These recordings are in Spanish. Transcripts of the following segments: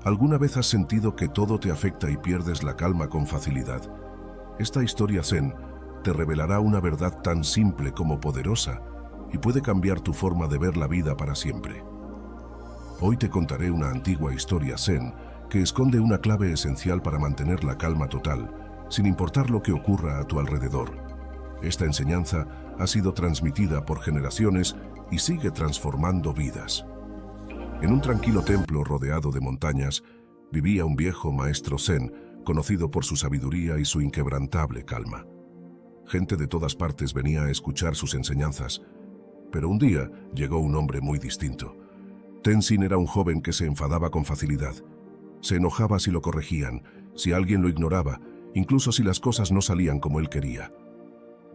¿Alguna vez has sentido que todo te afecta y pierdes la calma con facilidad? Esta historia Zen te revelará una verdad tan simple como poderosa y puede cambiar tu forma de ver la vida para siempre. Hoy te contaré una antigua historia Zen que esconde una clave esencial para mantener la calma total, sin importar lo que ocurra a tu alrededor. Esta enseñanza ha sido transmitida por generaciones y sigue transformando vidas. En un tranquilo templo rodeado de montañas, vivía un viejo maestro Zen, conocido por su sabiduría y su inquebrantable calma. Gente de todas partes venía a escuchar sus enseñanzas, pero un día llegó un hombre muy distinto. Tenzin era un joven que se enfadaba con facilidad. Se enojaba si lo corregían, si alguien lo ignoraba, incluso si las cosas no salían como él quería.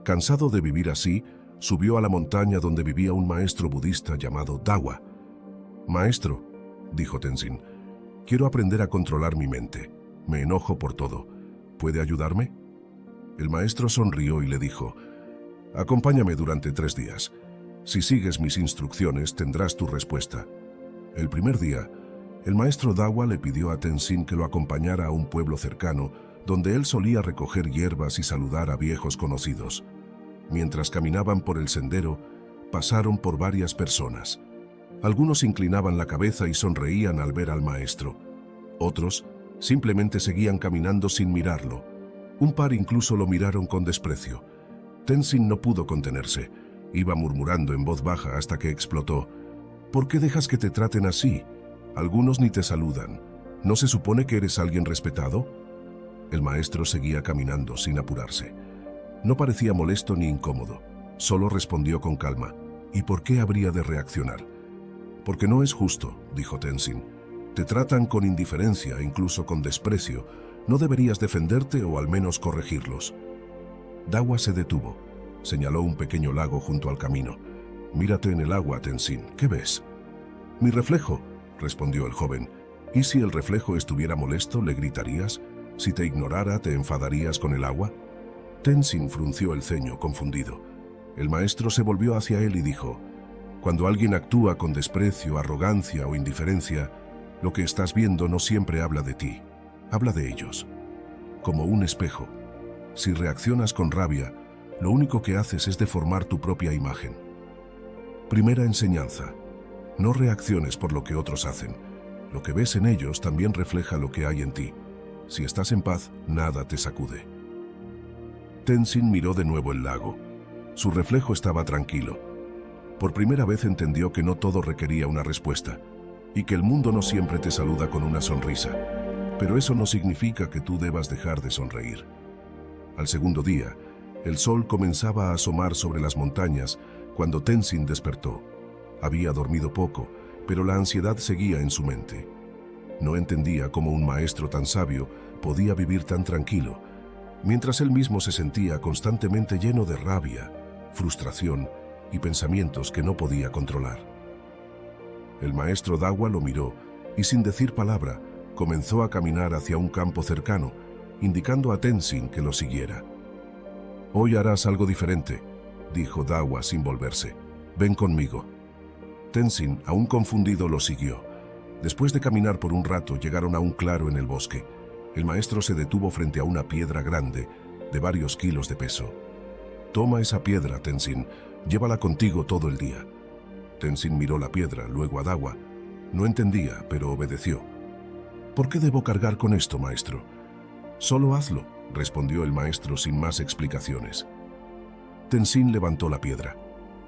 Cansado de vivir así, subió a la montaña donde vivía un maestro budista llamado Dawa. «Maestro», dijo Tenzin, «quiero aprender a controlar mi mente. Me enojo por todo. ¿Puede ayudarme?» El maestro sonrió y le dijo, «Acompáñame durante 3 días. Si sigues mis instrucciones, tendrás tu respuesta». El primer día, el maestro Dawa le pidió a Tenzin que lo acompañara a un pueblo cercano, donde él solía recoger hierbas y saludar a viejos conocidos. Mientras caminaban por el sendero, pasaron por varias personas. Algunos inclinaban la cabeza y sonreían al ver al maestro. Otros simplemente seguían caminando sin mirarlo. Un par incluso lo miraron con desprecio. Tenzin no pudo contenerse. Iba murmurando en voz baja hasta que explotó. «¿Por qué dejas que te traten así? Algunos ni te saludan. ¿No se supone que eres alguien respetado?» El maestro seguía caminando sin apurarse. No parecía molesto ni incómodo. Solo respondió con calma. ¿Y por qué habría de reaccionar? «Porque no es justo», dijo Tenzin. «Te tratan con indiferencia, incluso con desprecio. No deberías defenderte o al menos corregirlos». Dawa se detuvo. Señaló un pequeño lago junto al camino. «Mírate en el agua, Tenzin. ¿Qué ves?» «Mi reflejo», respondió el joven. «¿Y si el reflejo estuviera molesto, le gritarías? Si te ignorara, ¿te enfadarías con el agua?» Tenzin frunció el ceño, confundido. El maestro se volvió hacia él y dijo, «Cuando alguien actúa con desprecio, arrogancia o indiferencia, lo que estás viendo no siempre habla de ti, habla de ellos. Como un espejo. Si reaccionas con rabia, lo único que haces es deformar tu propia imagen». Primera enseñanza. No reacciones por lo que otros hacen. Lo que ves en ellos también refleja lo que hay en ti. Si estás en paz, nada te sacude. Tenzin miró de nuevo el lago. Su reflejo estaba tranquilo. Por primera vez entendió que no todo requería una respuesta, y que el mundo no siempre te saluda con una sonrisa. Pero eso no significa que tú debas dejar de sonreír. Al segundo día, el sol comenzaba a asomar sobre las montañas cuando Tenzin despertó. Había dormido poco, pero la ansiedad seguía en su mente. No entendía cómo un maestro tan sabio podía vivir tan tranquilo, mientras él mismo se sentía constantemente lleno de rabia, frustración y pensamientos que no podía controlar. El maestro Dawa lo miró y, sin decir palabra, comenzó a caminar hacia un campo cercano, indicando a Tenzin que lo siguiera. «Hoy harás algo diferente», dijo Dawa sin volverse. «Ven conmigo». Tenzin, aún confundido, lo siguió. Después de caminar por un rato, llegaron a un claro en el bosque. El maestro se detuvo frente a una piedra grande, de varios kilos de peso. «Toma esa piedra, Tenzin. Llévala contigo todo el día». Tenzin miró la piedra, luego a Dawa. No entendía, pero obedeció. «¿Por qué debo cargar con esto, maestro?» «Solo hazlo», respondió el maestro sin más explicaciones. Tenzin levantó la piedra.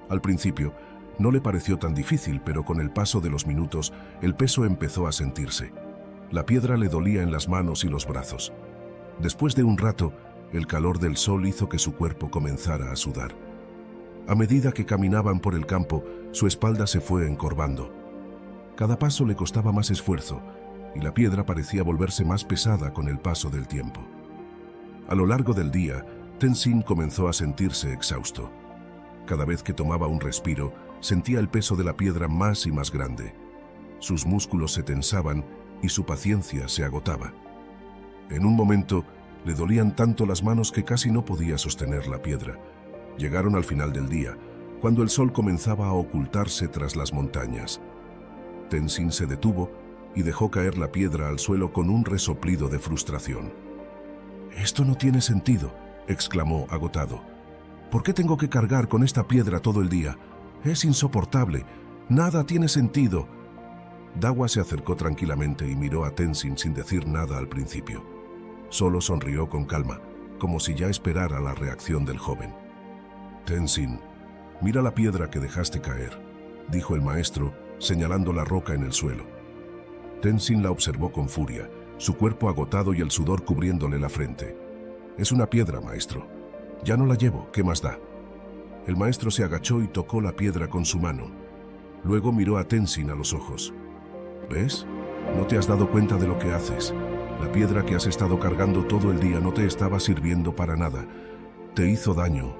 Al principio, no le pareció tan difícil, pero con el paso de los minutos, el peso empezó a sentirse. La piedra le dolía en las manos y los brazos. Después de un rato, el calor del sol hizo que su cuerpo comenzara a sudar. A medida que caminaban por el campo, su espalda se fue encorvando. Cada paso le costaba más esfuerzo, y la piedra parecía volverse más pesada con el paso del tiempo. A lo largo del día, Tenzin comenzó a sentirse exhausto. Cada vez que tomaba un respiro, sentía el peso de la piedra más y más grande. Sus músculos se tensaban y su paciencia se agotaba. En un momento, le dolían tanto las manos que casi no podía sostener la piedra. Llegaron al final del día, cuando el sol comenzaba a ocultarse tras las montañas. Tenzin se detuvo y dejó caer la piedra al suelo con un resoplido de frustración. «Esto no tiene sentido», exclamó agotado. «¿Por qué tengo que cargar con esta piedra todo el día? Es insoportable. Nada tiene sentido». Dawa se acercó tranquilamente y miró a Tenzin sin decir nada al principio. Solo sonrió con calma, como si ya esperara la reacción del joven. «Tenzin, mira la piedra que dejaste caer», dijo el maestro, señalando la roca en el suelo. Tenzin la observó con furia, su cuerpo agotado y el sudor cubriéndole la frente. «Es una piedra, maestro. Ya no la llevo, ¿qué más da?». El maestro se agachó y tocó la piedra con su mano. Luego miró a Tenzin a los ojos. «¿Ves? No te has dado cuenta de lo que haces. La piedra que has estado cargando todo el día no te estaba sirviendo para nada. Te hizo daño,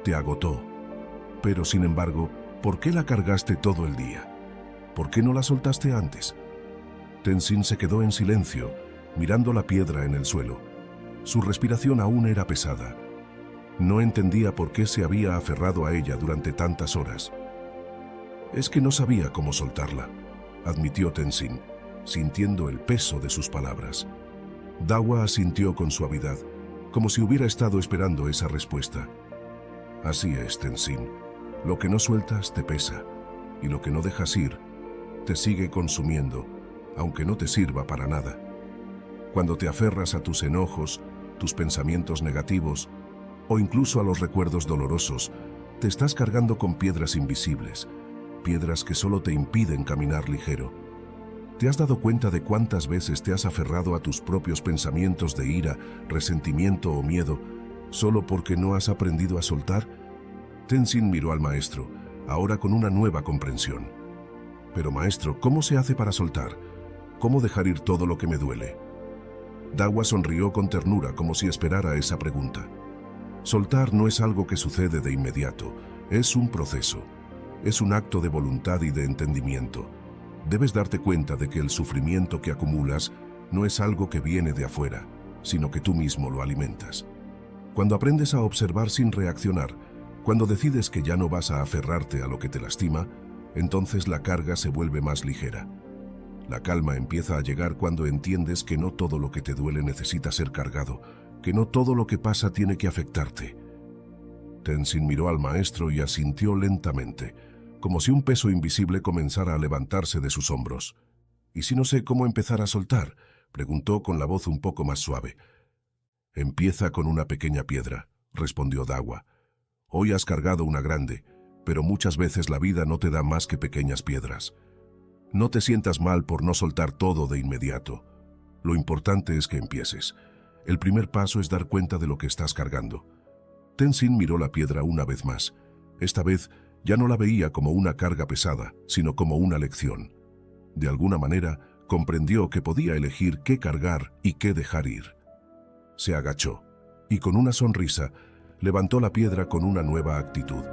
te agotó. Pero, sin embargo, ¿por qué la cargaste todo el día? ¿Por qué no la soltaste antes?». Tenzin se quedó en silencio, mirando la piedra en el suelo. Su respiración aún era pesada. No entendía por qué se había aferrado a ella durante tantas horas. «Es que no sabía cómo soltarla», admitió Tenzin, sintiendo el peso de sus palabras. Dawa asintió con suavidad, como si hubiera estado esperando esa respuesta. «Así es, Tenzin. Lo que no sueltas te pesa, y lo que no dejas ir te sigue consumiendo, aunque no te sirva para nada. Cuando te aferras a tus enojos, tus pensamientos negativos, o incluso a los recuerdos dolorosos, te estás cargando con piedras invisibles, piedras que solo te impiden caminar ligero. ¿Te has dado cuenta de cuántas veces te has aferrado a tus propios pensamientos de ira, resentimiento o miedo, solo porque no has aprendido a soltar?». Tenzin miró al maestro, ahora con una nueva comprensión. «Pero maestro, ¿cómo se hace para soltar? ¿Cómo dejar ir todo lo que me duele?». Dawa sonrió con ternura, como si esperara esa pregunta. «Soltar no es algo que sucede de inmediato, es un proceso. Es un acto de voluntad y de entendimiento. Debes darte cuenta de que el sufrimiento que acumulas no es algo que viene de afuera, sino que tú mismo lo alimentas. Cuando aprendes a observar sin reaccionar, cuando decides que ya no vas a aferrarte a lo que te lastima, entonces la carga se vuelve más ligera. La calma empieza a llegar cuando entiendes que no todo lo que te duele necesita ser cargado, que no todo lo que pasa tiene que afectarte». Tenzin miró al maestro y asintió lentamente, como si un peso invisible comenzara a levantarse de sus hombros. «¿Y si no sé cómo empezar a soltar?», preguntó con la voz un poco más suave. «Empieza con una pequeña piedra», respondió Dawa. «Hoy has cargado una grande, pero muchas veces la vida no te da más que pequeñas piedras. No te sientas mal por no soltar todo de inmediato. Lo importante es que empieces. El primer paso es dar cuenta de lo que estás cargando». Tenzin miró la piedra una vez más. Esta vez ya no la veía como una carga pesada, sino como una lección. De alguna manera, comprendió que podía elegir qué cargar y qué dejar ir. Se agachó y con una sonrisa levantó la piedra con una nueva actitud.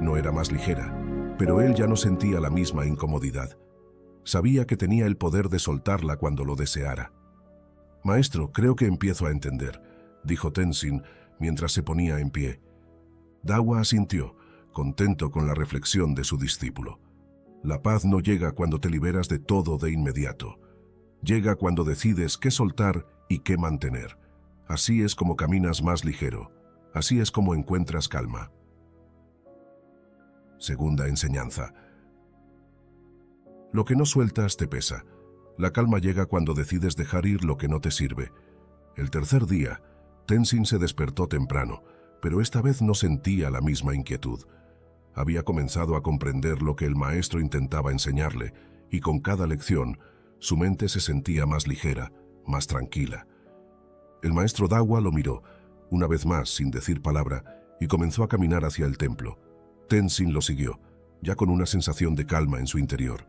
No era más ligera, pero él ya no sentía la misma incomodidad. Sabía que tenía el poder de soltarla cuando lo deseara. «Maestro, creo que empiezo a entender», dijo Tenzin mientras se ponía en pie. Dawa asintió, contento con la reflexión de su discípulo. La paz no llega cuando te liberas de todo de inmediato. Llega cuando decides qué soltar y qué mantener. Así es como caminas más ligero. Así es como encuentras calma. Segunda enseñanza. Lo que no sueltas te pesa. La calma llega cuando decides dejar ir lo que no te sirve. El tercer día, Tenzin se despertó temprano, pero esta vez no sentía la misma inquietud. Había comenzado a comprender lo que el maestro intentaba enseñarle, y con cada lección, su mente se sentía más ligera, más tranquila. El maestro Dawa lo miró, una vez más sin decir palabra, y comenzó a caminar hacia el templo. Tenzin lo siguió, ya con una sensación de calma en su interior.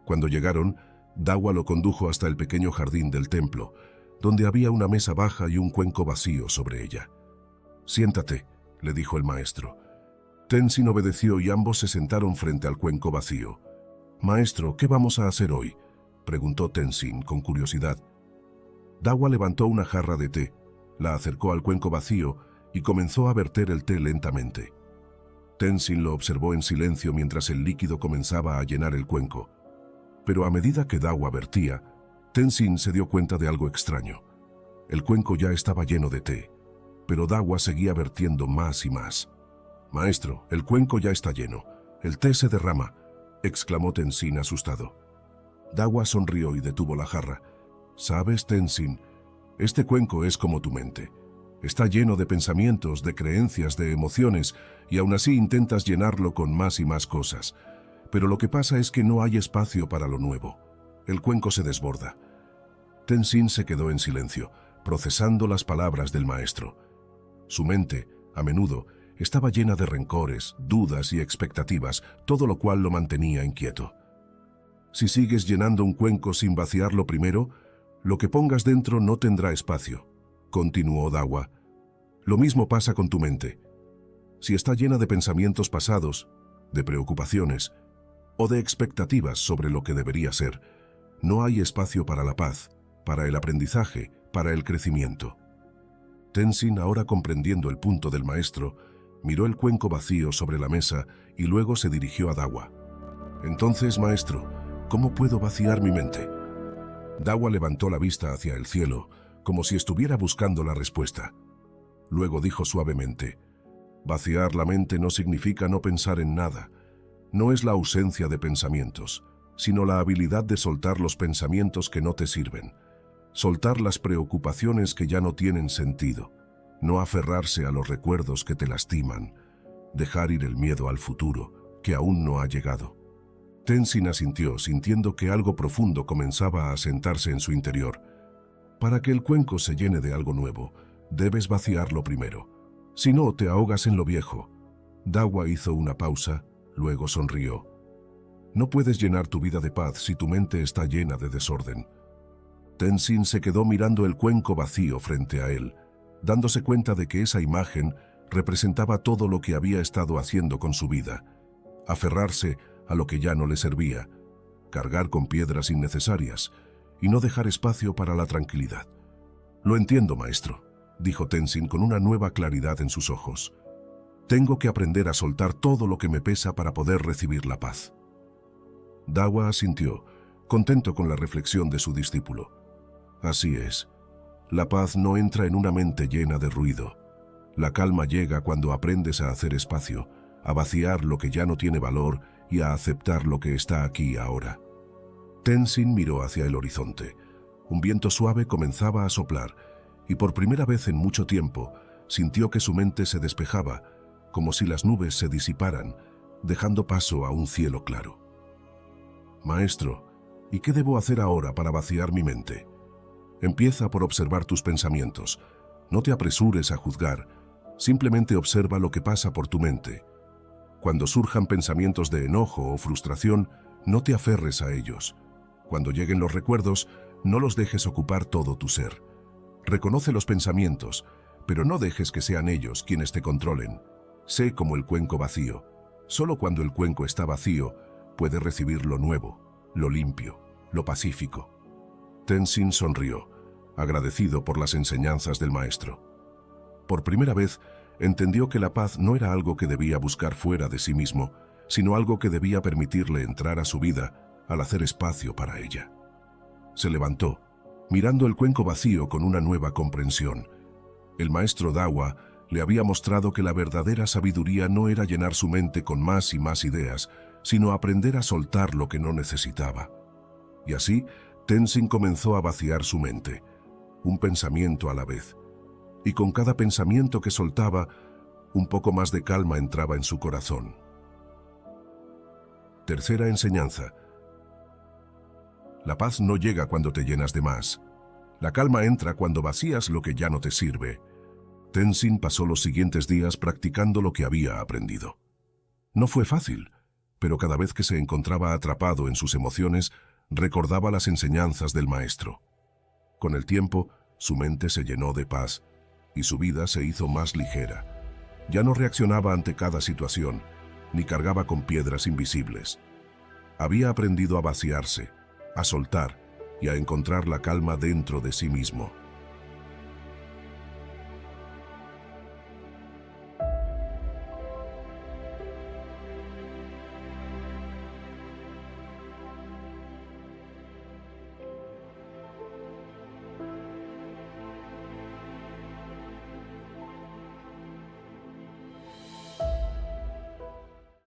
Cuando llegaron, Dawa lo condujo hasta el pequeño jardín del templo, donde había una mesa baja y un cuenco vacío sobre ella. «Siéntate», le dijo el maestro. Tenzin obedeció y ambos se sentaron frente al cuenco vacío. «Maestro, ¿qué vamos a hacer hoy?», preguntó Tenzin con curiosidad. Dawa levantó una jarra de té, la acercó al cuenco vacío y comenzó a verter el té lentamente. Tenzin lo observó en silencio mientras el líquido comenzaba a llenar el cuenco. Pero a medida que Dawa vertía, Tenzin se dio cuenta de algo extraño. El cuenco ya estaba lleno de té, pero Dawa seguía vertiendo más y más. «Maestro, el cuenco ya está lleno. El té se derrama», exclamó Tenzin asustado. Dawa sonrió y detuvo la jarra. «¿Sabes, Tenzin? Este cuenco es como tu mente. Está lleno de pensamientos, de creencias, de emociones, y aún así intentas llenarlo con más y más cosas. Pero lo que pasa es que no hay espacio para lo nuevo. El cuenco se desborda». Tenzin se quedó en silencio, procesando las palabras del maestro. Su mente, a menudo, estaba llena de rencores, dudas y expectativas, todo lo cual lo mantenía inquieto. «Si sigues llenando un cuenco sin vaciarlo primero, lo que pongas dentro no tendrá espacio», continuó Dawa. «Lo mismo pasa con tu mente. Si está llena de pensamientos pasados, de preocupaciones o de expectativas sobre lo que debería ser, no hay espacio para la paz, para el aprendizaje, para el crecimiento». Tenzin, ahora comprendiendo el punto del maestro, miró el cuenco vacío sobre la mesa y luego se dirigió a Dawa. «Entonces, maestro, ¿cómo puedo vaciar mi mente?». Dawa levantó la vista hacia el cielo, como si estuviera buscando la respuesta. Luego dijo suavemente: «Vaciar la mente no significa no pensar en nada. No es la ausencia de pensamientos, sino la habilidad de soltar los pensamientos que no te sirven. Soltar las preocupaciones que ya no tienen sentido. No aferrarse a los recuerdos que te lastiman. Dejar ir el miedo al futuro, que aún no ha llegado». Tenzin asintió, sintiendo que algo profundo comenzaba a asentarse en su interior. «Para que el cuenco se llene de algo nuevo, debes vaciarlo primero. Si no, te ahogas en lo viejo». Dawa hizo una pausa, luego sonrió. «No puedes llenar tu vida de paz si tu mente está llena de desorden». Tenzin se quedó mirando el cuenco vacío frente a él, dándose cuenta de que esa imagen representaba todo lo que había estado haciendo con su vida. Aferrarse a lo que ya no le servía, cargar con piedras innecesarias y no dejar espacio para la tranquilidad. «Lo entiendo, maestro», dijo Tenzin con una nueva claridad en sus ojos. «Tengo que aprender a soltar todo lo que me pesa para poder recibir la paz». Dawa asintió, contento con la reflexión de su discípulo. «Así es. La paz no entra en una mente llena de ruido. La calma llega cuando aprendes a hacer espacio, a vaciar lo que ya no tiene valor y a aceptar lo que está aquí ahora». Tenzin miró hacia el horizonte. Un viento suave comenzaba a soplar, y por primera vez en mucho tiempo sintió que su mente se despejaba, como si las nubes se disiparan, dejando paso a un cielo claro. «Maestro, ¿y qué debo hacer ahora para vaciar mi mente?». «Empieza por observar tus pensamientos. No te apresures a juzgar, simplemente observa lo que pasa por tu mente. Cuando surjan pensamientos de enojo o frustración, no te aferres a ellos. Cuando lleguen los recuerdos, no los dejes ocupar todo tu ser. Reconoce los pensamientos, pero no dejes que sean ellos quienes te controlen. Sé como el cuenco vacío. Solo cuando el cuenco está vacío, puedes recibir lo nuevo, lo limpio, lo pacífico». Tenzin sonrió, agradecido por las enseñanzas del maestro. Por primera vez, entendió que la paz no era algo que debía buscar fuera de sí mismo, sino algo que debía permitirle entrar a su vida al hacer espacio para ella. Se levantó, mirando el cuenco vacío con una nueva comprensión. El maestro Dawa le había mostrado que la verdadera sabiduría no era llenar su mente con más y más ideas, sino aprender a soltar lo que no necesitaba. Y así, Tenzin comenzó a vaciar su mente, un pensamiento a la vez. Y con cada pensamiento que soltaba, un poco más de calma entraba en su corazón. Tercera enseñanza. La paz no llega cuando te llenas de más. La calma entra cuando vacías lo que ya no te sirve. Tenzin pasó los siguientes días practicando lo que había aprendido. No fue fácil, pero cada vez que se encontraba atrapado en sus emociones, recordaba las enseñanzas del maestro. Con el tiempo, su mente se llenó de paz y su vida se hizo más ligera. Ya no reaccionaba ante cada situación, ni cargaba con piedras invisibles. Había aprendido a vaciarse, a soltar y a encontrar la calma dentro de sí mismo.